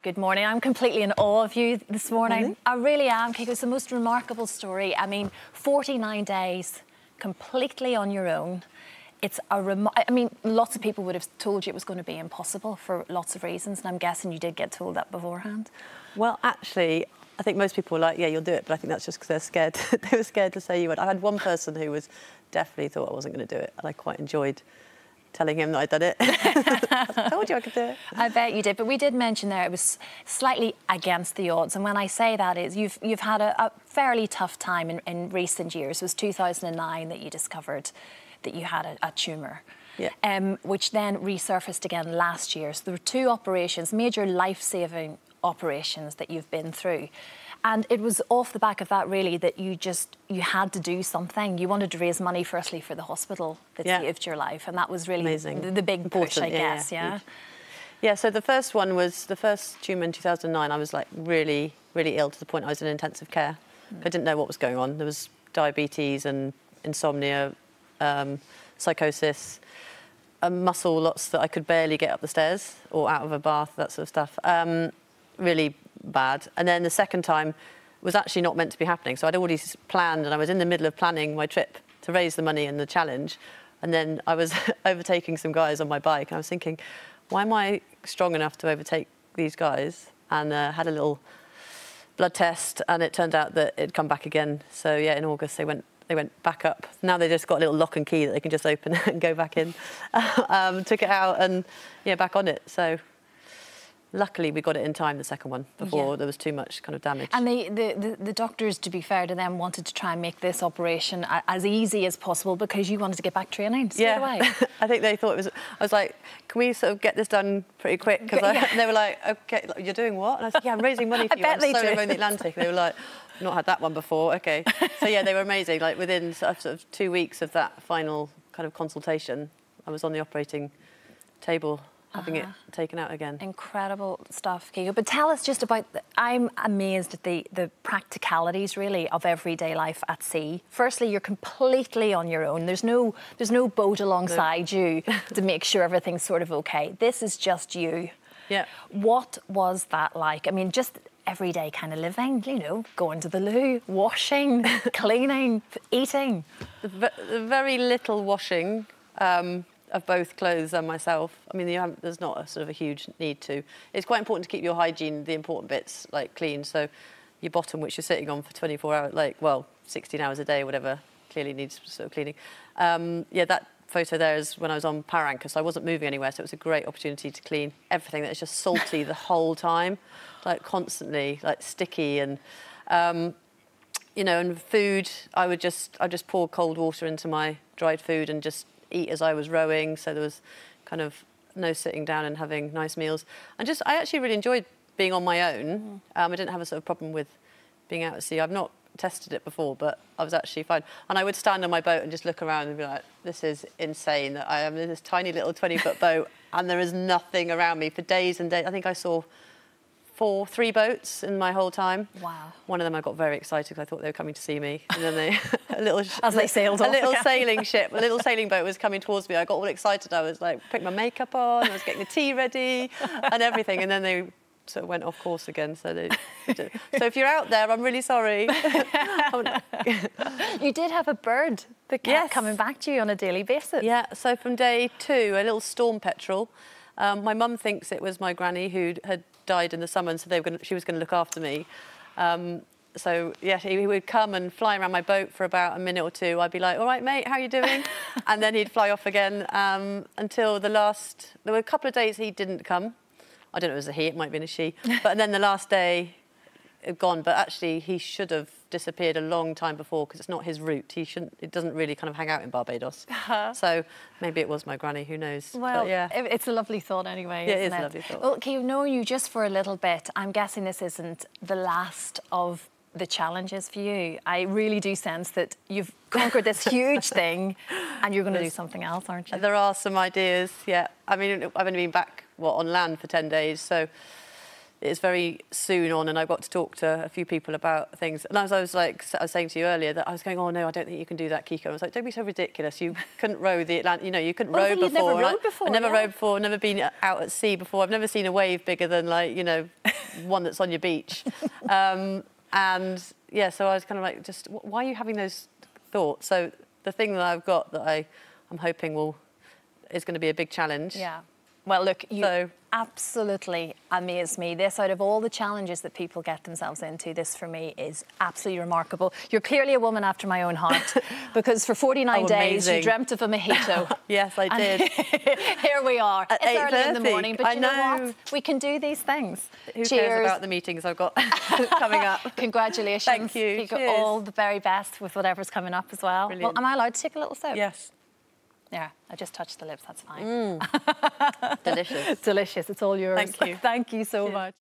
Good morning. I'm completely in awe of you this morning. I really am, Kiko. It's the most remarkable story. I mean, 49 days completely on your own. It's I mean, lots of people would have told you it was going to be impossible for lots of reasons, and I'm guessing you did get told that beforehand. Well, actually, I think most people were like, yeah, you'll do it, but I think that's just because they're scared. They were scared to say you would. I had one person who was definitely thought I wasn't going to do it, and I quite enjoyed telling him that I'd done it. I told you I could do it. I bet you did, but we did mention there it was slightly against the odds, and when I say that is you've had a fairly tough time in recent years. It was 2009 that you discovered that you had a tumour, which then resurfaced again last year. So there were two operations, major life-saving operations that you've been through. And it was off the back of that, really, that you had to do something. You wanted to raise money, firstly, for the hospital that saved your life. And that was really the big push, I guess, Yeah, so the first one was the first tumour in 2009. I was, like, really, really ill to the point I was in intensive care. I didn't know what was going on. There was diabetes and insomnia, psychosis, muscle lots that I could barely get up the stairs or out of a bath, that sort of stuff. Really bad. And then the second time was actually not meant to be happening. So I'd already planned, and I was in the middle of planning my trip to raise the money and the challenge. And then I was overtaking some guys on my bike, and I was thinking, why am I strong enough to overtake these guys? And had a little blood test, and it turned out that it'd come back again. So yeah, in August they went back up. Now they just got a little lock and key that they can just open and go back in. Took it out and back on it. So luckily we got it in time, the second one, before there was too much kind of damage. And the doctors, to be fair to them, wanted to try and make this operation as easy as possible because you wanted to get back training straight away. I think they thought it was. I was like, can we sort of get this done pretty quick? Because they were like, okay, you're doing what? And I said, yeah, I'm raising money for you. I'm solo over the Atlantic. They were like, I've not had that one before. Okay. So yeah, they were amazing. Like within sort of 2 weeks of that final kind of consultation, I was on the operating table having it taken out again. Incredible stuff, Kiko. But tell us just about, I'm amazed at the practicalities, really, of everyday life at sea. Firstly, you're completely on your own. There's no boat alongside you to make sure everything's sort of okay. This is just you. Yeah. What was that like? I mean, just everyday kind of living, you know, going to the loo, washing, cleaning, eating. The very little washing of both clothes and myself. I mean, there's not a sort of a huge need to. It's quite important to keep your hygiene, the important bits, like clean. So your bottom, which you're sitting on for 24 hours, like, well, 16 hours a day, whatever, clearly needs sort of cleaning. Yeah, that photo there is when I was on power anchor, so I wasn't moving anywhere, so it was a great opportunity to clean everything that is just salty the whole time, like constantly, like sticky and, you know, and food, I'd just pour cold water into my dried food and just eat as I was rowing, so there was kind of no sitting down and having nice meals. And I actually really enjoyed being on my own. I didn't have a sort of problem with being out at sea. I've not tested it before, but I was actually fine. And I would stand on my boat and just look around and be like, this is insane that I am in this tiny little 20-foot boat and there is nothing around me for days and days. I think I saw 3 boats in my whole time. Wow. One of them I got very excited because I thought they were coming to see me. And then as they sailed off. A little sailing ship, a little sailing boat was coming towards me. I got all excited. I was like, putting my makeup on, I was getting the tea ready and everything. And then they sort of went off course again. So if you're out there, I'm really sorry. You did have a bird that kept coming back to you on a daily basis. Yeah, so from day 2, a little storm petrel. My mum thinks it was my granny who had died in the summer, and so she was going to look after me. So yeah, he would come and fly around my boat for about a minute or two. I'd be like, all right, mate, how are you doing? And then he'd fly off again until there were a couple of days he didn't come. I don't know if it was a he, it might have been a she. But then the last day, it gone. But actually, he should have disappeared a long time before because it's not his route. It doesn't really kind of hang out in Barbados. So maybe it was my granny, who knows. Well, but yeah. It's a lovely thought anyway, isn't it? It is a lovely thought. Well, Kiko, knowing you just for a little bit, I'm guessing this isn't the last of the challenges for you. I really do sense that you've conquered this huge thing and you're going to do something else, aren't you? There are some ideas, yeah. I mean, I've only been back, on land for 10 days, so it's very soon on, and I got to talk to a few people about things. And as I was saying to you earlier, that I was going, oh no, I don't think you can do that, Kiko. I was like, don't be so ridiculous. You couldn't row the Atlantic. You know, you couldn't row before. Never rowed before. I never rowed before. Never been out at sea before. I've never seen a wave bigger than, like, you know, one that's on your beach. And yeah, so I was kind of like, just why are you having those thoughts? So the thing that I've got that I'm hoping is going to be a big challenge. Yeah. Well, look, you absolutely amaze me. This, out of all the challenges that people get themselves into, this for me is absolutely remarkable. You're clearly a woman after my own heart, because for 49 days you dreamt of a mojito. Yes, I did. Here we are. At it's early in the 8:30. morning, but you know what? We can do these things. Who Cheers. cares about the meetings I've got coming up? Congratulations. Thank you. You've got all the very best with whatever's coming up as well. Brilliant. Well, am I allowed to take a little sip? Yes. Yeah, I just touched the lips, that's fine. Delicious. Delicious, it's all yours. Thank you. Thank you so much.